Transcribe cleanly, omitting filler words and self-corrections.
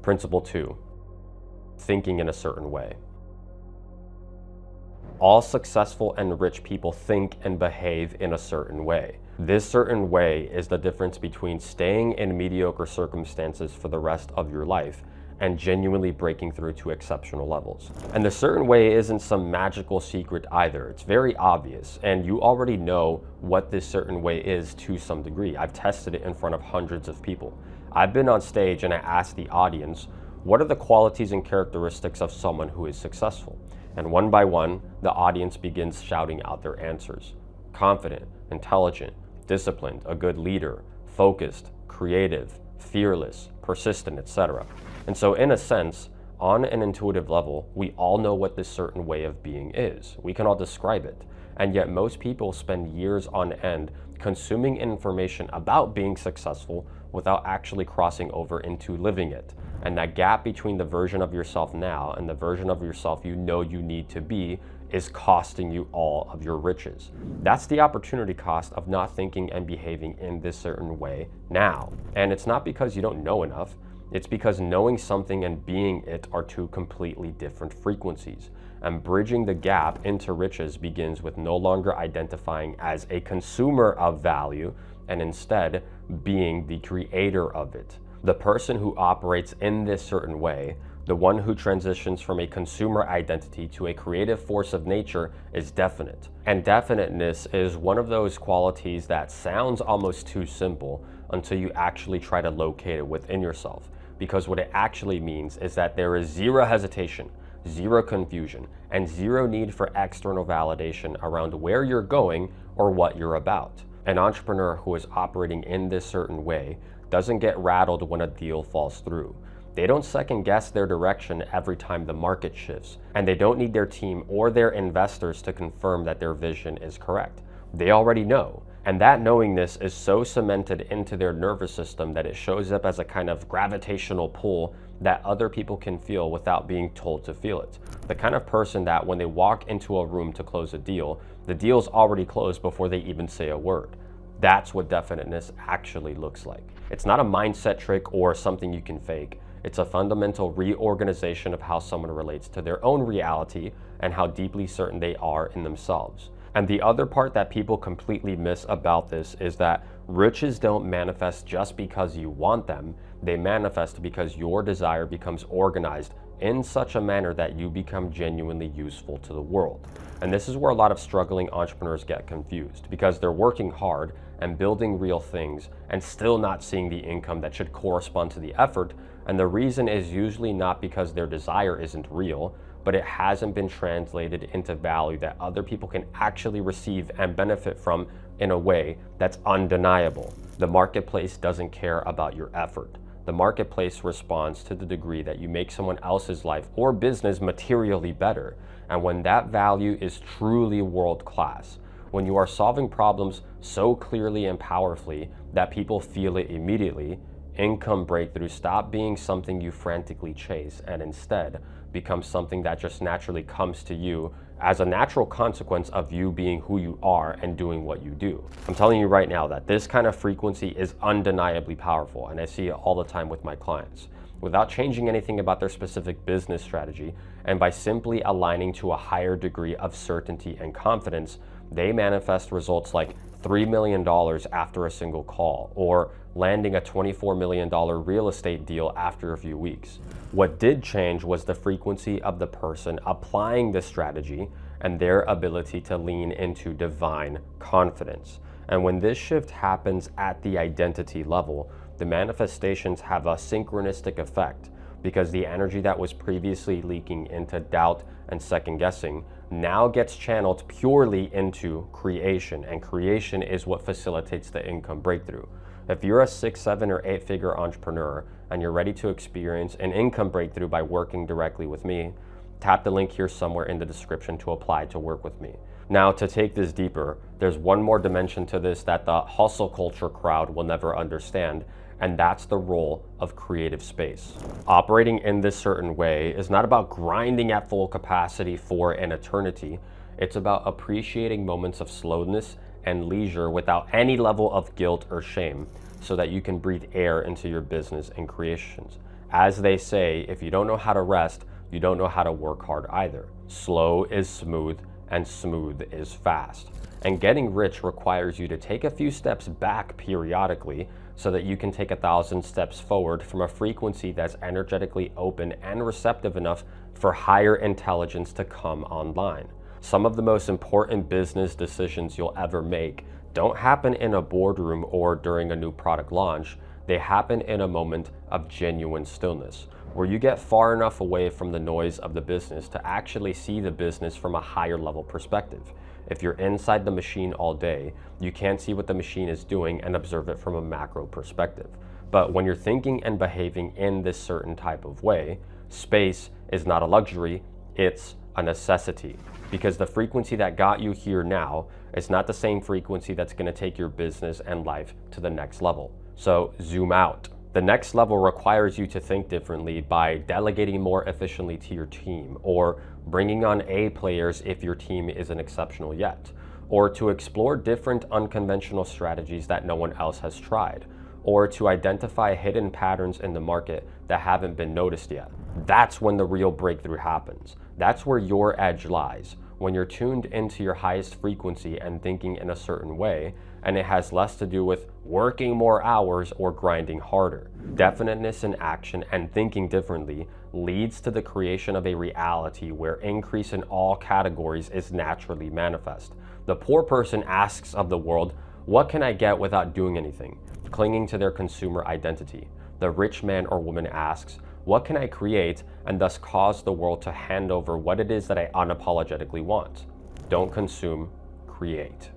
Principle 2, thinking in a certain way. All successful and rich people think and behave in a certain way. This certain way is the difference between staying in mediocre circumstances for the rest of your life and genuinely breaking through to exceptional levels. And the certain way isn't some magical secret either. It's very obvious, and you already know what this certain way is to some degree. I've tested it in front of hundreds of people. I've been on stage and I asked the audience, what are the qualities and characteristics of someone who is successful? And one by one, the audience begins shouting out their answers. Confident, intelligent, disciplined, a good leader, focused, creative, fearless, persistent, etc. And so in a sense, on an intuitive level, we all know what this certain way of being is. We can all describe it. And yet most people spend years on end consuming information about being successful without actually crossing over into living it. And that gap between the version of yourself now and the version of yourself you know you need to be is costing you all of your riches. That's the opportunity cost of not thinking and behaving in this certain way now. And it's not because you don't know enough, it's because knowing something and being it are two completely different frequencies. And bridging the gap into riches begins with no longer identifying as a consumer of value and instead being the creator of it. The person who operates in this certain way, the one who transitions from a consumer identity to a creative force of nature, is definite. And definiteness is one of those qualities that sounds almost too simple until you actually try to locate it within yourself. Because what it actually means is that there is zero hesitation, zero confusion, and zero need for external validation around where you're going or what you're about. An entrepreneur who is operating in this certain way doesn't get rattled when a deal falls through. They don't second guess their direction every time the market shifts, and they don't need their team or their investors to confirm that their vision is correct. They already know. And that knowingness is so cemented into their nervous system that it shows up as a kind of gravitational pull that other people can feel without being told to feel it. The kind of person that when they walk into a room to close a deal, the deal's already closed before they even say a word. That's what definiteness actually looks like. It's not a mindset trick or something you can fake. It's a fundamental reorganization of how someone relates to their own reality and how deeply certain they are in themselves. And the other part that people completely miss about this is that riches don't manifest just because you want them. They manifest because your desire becomes organized in such a manner that you become genuinely useful to the world. And this is where a lot of struggling entrepreneurs get confused, because they're working hard and building real things and still not seeing the income that should correspond to the effort. And the reason is usually not because their desire isn't real, but it hasn't been translated into value that other people can actually receive and benefit from in a way that's undeniable. The marketplace doesn't care about your effort. The marketplace responds to the degree that you make someone else's life or business materially better. And when that value is truly world-class, when you are solving problems so clearly and powerfully that people feel it immediately, income breakthrough stop being something you frantically chase and instead become something that just naturally comes to you as a natural consequence of you being who you are and doing what you do. I'm telling you right now that this kind of frequency is undeniably powerful, and I see it all the time with my clients. Without changing anything about their specific business strategy, and by simply aligning to a higher degree of certainty and confidence, they manifest results like $3 million after a single call, or landing a $24 million real estate deal after a few weeks. What did change was the frequency of the person applying this strategy and their ability to lean into divine confidence. And when this shift happens at the identity level, the manifestations have a synchronistic effect, because the energy that was previously leaking into doubt and second guessing now gets channeled purely into creation, and creation is what facilitates the income breakthrough. If you're a 6, 7, or 8-figure entrepreneur and you're ready to experience an income breakthrough by working directly with me, tap the link here somewhere in the description to apply to work with me. Now, to take this deeper, there's one more dimension to this that the hustle culture crowd will never understand, and that's the role of creative space. Operating in this certain way is not about grinding at full capacity for an eternity. It's about appreciating moments of slowness and leisure without any level of guilt or shame, so that you can breathe air into your business and creations. As they say, if you don't know how to rest, you don't know how to work hard either. Slow is smooth, and smooth is fast. And getting rich requires you to take a few steps back periodically so that you can take 1,000 steps forward from a frequency that's energetically open and receptive enough for higher intelligence to come online. Some of the most important business decisions you'll ever make don't happen in a boardroom or during a new product launch. They happen in a moment of genuine stillness, where you get far enough away from the noise of the business to actually see the business from a higher level perspective. If you're inside the machine all day, you can't see what the machine is doing and observe it from a macro perspective. But when you're thinking and behaving in this certain type of way, space is not a luxury, it's a necessity. Because the frequency that got you here now is not the same frequency that's going to take your business and life to the next level. So zoom out. The next level requires you to think differently by delegating more efficiently to your team, or bringing on A players if your team isn't exceptional yet, or to explore different unconventional strategies that no one else has tried, or to identify hidden patterns in the market that haven't been noticed yet. That's when the real breakthrough happens. That's where your edge lies, when you're tuned into your highest frequency and thinking in a certain way, and it has less to do with working more hours or grinding harder. Definiteness in action and thinking differently leads to the creation of a reality where increase in all categories is naturally manifest. The poor person asks of the world, "What can I get without doing anything?" clinging to their consumer identity. The rich man or woman asks, "What can I create?" and thus cause the world to hand over what it is that I unapologetically want. Don't consume, create.